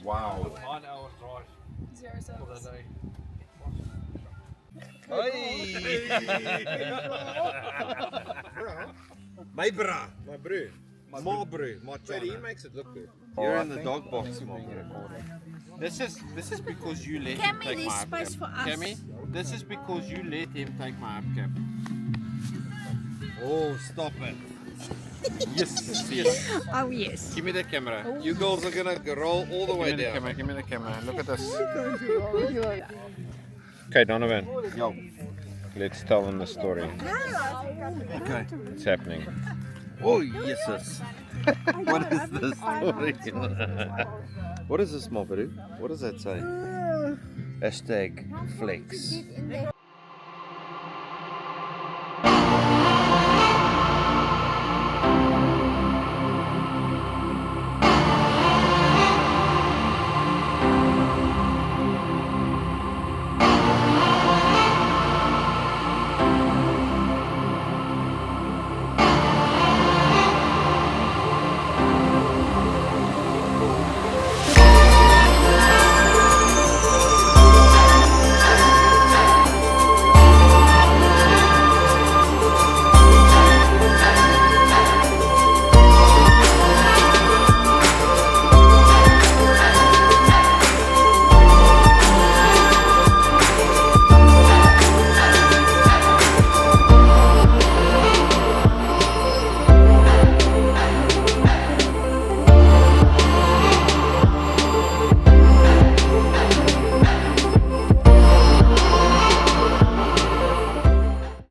Wow. 9 hours drive 06. for the day. My bra. My brew. My brew. My But he makes it look good. You're in the dog box, my bro. This is because you let him Cammy, take there's my space upcap. for us. Cammy, this is because you let him take my upcap. Oh, stop it. Yes, yes. Oh yes. Give me the camera. You girls are gonna roll all the way down. Give me the camera. Look at this. Okay, Donovan. Yo. Let's tell them the story. Okay. It's happening. Oh, yes, yes. What is this story? What is this, Mabaru? What does that say? Hashtag flex.